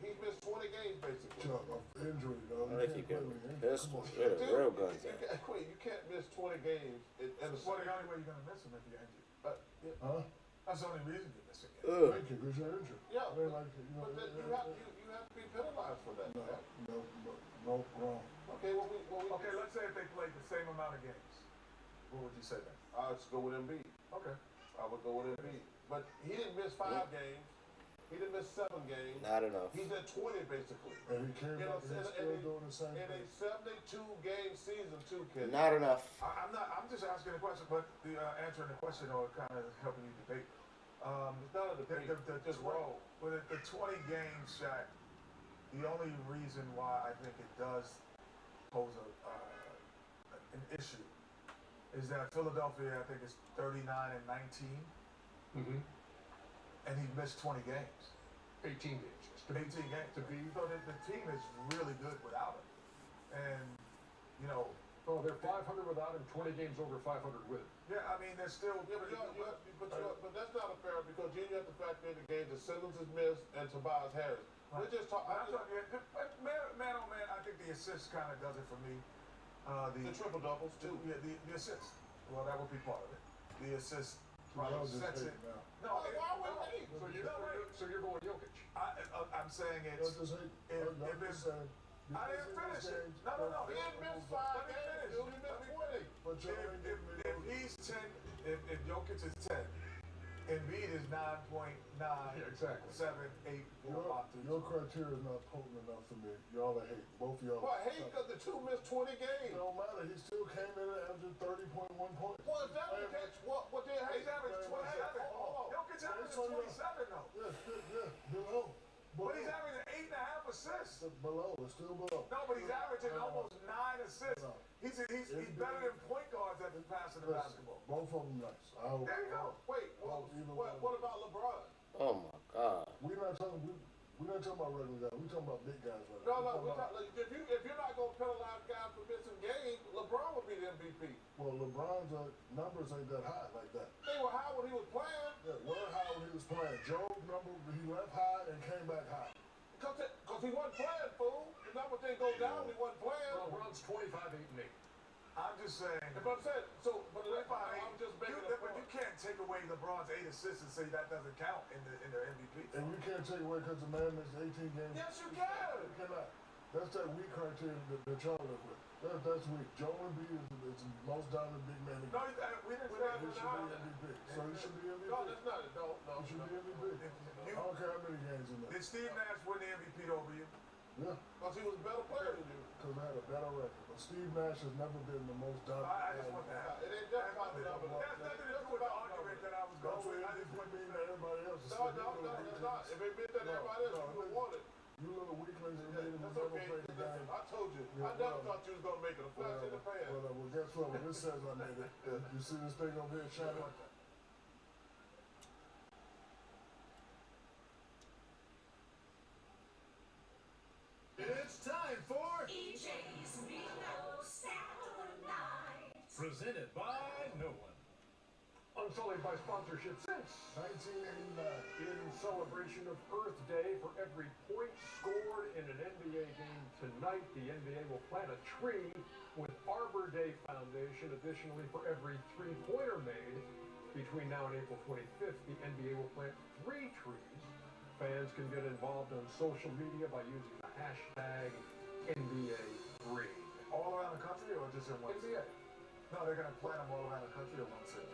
He's missed 20 games basically. Chuck, of injury, dog. I think you can pistol. Where the real guns at? You can't miss 20 games. And That's the only way you're going to miss them if you're injured. Huh? That's the only reason you're missing it. Thank you, because you're injured. Yeah, I mean, but then you have to be penalized for that. No, wrong. Okay, Okay, let's say if they played the same amount of games. What would you say then? I'll just go with Embiid. Okay. I would go with Embiid. But he didn't miss 5 games. He didn't miss 7 games. Not enough. He's at 20 basically. And he came back and he's still doing the same in thing. a 72-game season too, Ken. Not enough. I'm just asking a question, but the answering the question or kind of helping you debate. It's not a debate. Just roll. But the 20 games, Shaq, the only reason why I think it does pose an issue is that Philadelphia, I think, is 39-19. Mm-hmm. And he missed 20 games. 18 games. 18 games. So the team is really good without him. And, Oh, they're 500 without him, 20 games over 500 with him. yeah, I mean, they're still. Yeah, but that's not a fair because you have to factor in the games that Simmons has missed and Tobias Harris. Right. We're just talking. Man, oh man, I think the assist kind of does it for me. The triple doubles too. Yeah, the assist. Well, that would be part of it. The assist Y'all probably just sets hate it. now. No, Why would we? So you're going Jokic. I'm saying Y'all it's. just hate. If Y'all it's. just saying, I didn't finish it. No. He didn't miss 5 games. He only missed 20. But y'all ain't giving me If no- he's 10, if Jokic is 10, Embiid is 9.9, Yeah, exactly. 7, 8, 4, 5, 3. Your criteria is not potent enough for me. Y'all are hate. Both of y'all. Well, I hate because the 2 missed 20 It games. don't matter. He still came in and averaged 30.1 points. Well, is that the case? What did He's averaging 27. Jokic averaging 27 though. Yeah, below. But he's averaging 8.5 assists. Below. It's still below. No, but he's averaging almost 9 assists. He's better than point guards at the passing the basketball. Both of them nice. I hope. There you go. Wait, what about LeBron? Oh my God. We're not talking about regular guys. We're talking about big guys right No, now. if you're not going to penalize guys for missing games, LeBron would be the MVP. Well, LeBron's numbers ain't that high like that. They were high when he was playing. Yeah, were high when he was playing. Joe's number, he left high and came back high. Because he wasn't playing, fool. The numbers didn't go down when he wasn't playing. LeBron's 25, 8, and 8. I'm just saying. If I'm saying, so, but I'm just making a But point. you can't take away LeBron's 8 assists and say that doesn't count in the MVP. And you can't take away because the man missed 18 games. Yes, you can. You cannot. That's that weak criteria that y'all live with. That's weak. Joel Embiid is the most dominant big man in the No, we didn't say He should be MVP. So he should be MVP. No, that's not it. No. He should be MVP. I don't care how many games he Did missed. Steve Nash win the MVP over you? Yeah, Because he was a better player than you. because I had a better record. But Steve Nash has never been the most dominant. I just want to have It ain't just about the That's number. nothing to do with the argument that I was Don't going with. say I just want to MVP to everybody else. No, it's not. If it meant that everybody else, you would want it. You little weaklings and made him That's never okay. play the Listen, game. I told you. Yeah, I never well, thought you was going to make it. A flash in the pan. Well, guess what? When this says I made it, you see this thing over here shining? It's time for EJ's Bingo Saturday Night. Presented by No One. Unsullied by sponsorship since 1989. In celebration of Earth Day, for every point scored in an NBA game tonight, the NBA will plant a tree with Arbor Day Foundation. Additionally, for every three-pointer made between now and April 25th, the NBA will plant 3 trees. Fans can get involved on social media by using the hashtag NBA3. All around the country or just in one city? NBA. No, they're going to plant them all around the country or one city?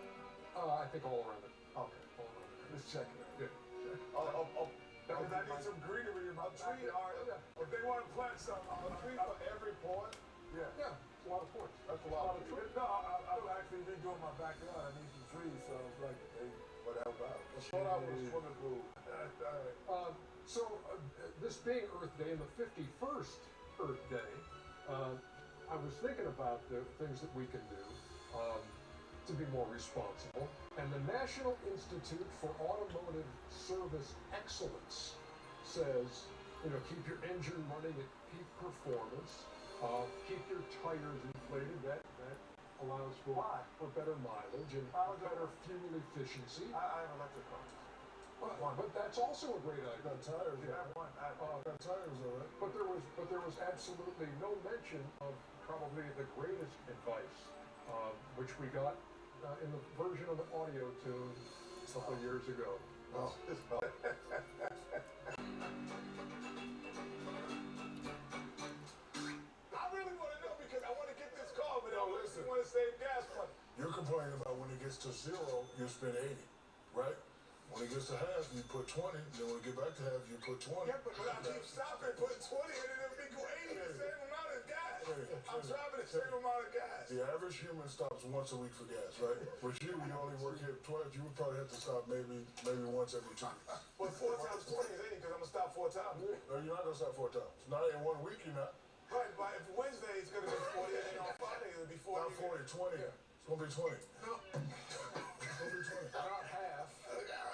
I think all around it. Okay. All around it. Just checking. Yeah. Because I need some greenery in my backyard. If they want to plant something, A tree for every point. yeah. Yeah, it's a lot of points. That's a lot of trees. No, I'm actually redoing my backyard. I need some trees, so it's like, hey, what help out? Let's start out with a swimming pool. This being Earth Day and the 51st Earth Day, I was thinking about the things that we can do to be more responsible. And the National Institute for Automotive Service Excellence says, keep your engine running at peak performance, keep your tires inflated. That allows for better mileage and better fuel efficiency. I have an electric car. But that's also a great idea. Got tires, Yeah, I have one. got tires, all right. But there was absolutely no mention of probably the greatest advice, which we got in the version of the audio tune a couple of years ago. I really want to know because I want to get this car, but I listen. Want to save gas money. You're complaining about when it gets to 0, you spend 80, right? When it gets to half, you put 20. Then when it get back to half, you put 20. Yeah, but I keep stopping, put 20 in it, and we go 80 the same amount of gas. I'm driving the same amount of gas. The average human stops once a week for gas, right? With you only work here twice. You would probably have to stop maybe once every 2 weeks. But 4 times 20 is 80 because I'm going to stop 4 times. No, you're not gonna stop 4 times. Not in 1 week, you're not. Right, but if Wednesday it's going to be 40, and on Friday it'll be 40. Not 40, 20. It's gonna be 20. No, It's gonna be 20. not half.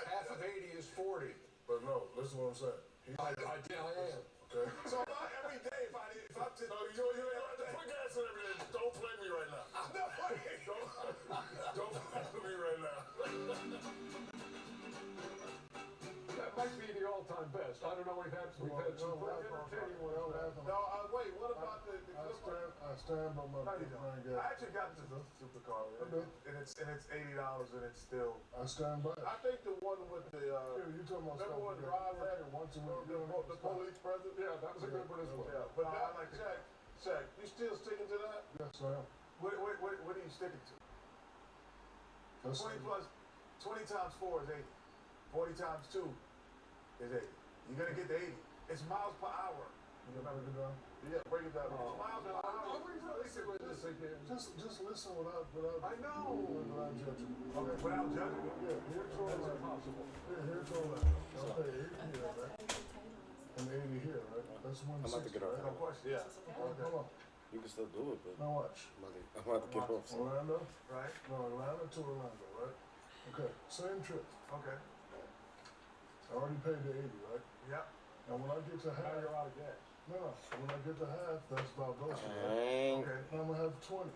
Half of 80 is 40. But no, listen to what I'm saying. I am. Okay. So about every day, if I'm just... No, you have to put gas in every day. Don't play me right now. No, Don't play me right now. That might be the all-time best. I don't know. We've had some pretty entertaining ones. No, wait, what about the Clippers? I stand by my big man gas. I actually got the supercar, and it's $80, and it's still... I stand by it. I think the one with the, You talking about remember when stuff Rob had once a week? the police president? Yeah, that was a good one as well. Yeah, but No, that, I like the- Shaq, you still sticking to that? Yes, I am. What are you sticking to? That's 20 times 4 is 80. 40 times 2 is 80. You're going to get to 80. It's miles per hour. You gonna break it down? Yeah, break it down. Miles per hour. Are we really doing this again? Just listen without I know. without judging. Okay, without judging. Yeah, here's all That's that. impossible. Here's all that. I'll pay 80 here, right? And 80 here, right? That's 160. I'm about to get off. right? No question. Yeah. Come on. You can still do it, but Now watch. I'm about to get off. So. Orlando? Right? No, Atlanta to Orlando, right? Okay, same trip. Okay. I already paid the 80, right? Yep. Now when I get to Now half, you're out of gas. no, when I get to half, that's about those, right? Dang. Okay. Now I'm gonna have 20,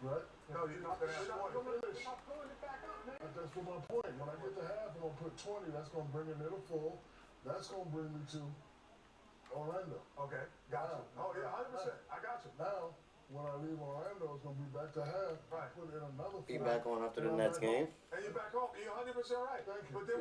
right? No, you're not going to have 20. You're not pulling it back up, man. But that's for my point. When I get to half, I'm gonna put 20. That's gonna bring it to full. That's gonna bring me to Orlando. Okay. Got you. Oh, yeah, 100%. I got you. Now, when I leave Orlando, it's gonna be back to half. Right. Put in another. Be back on after the Nets game. And you're back home. You're 100% right. Thank you. But then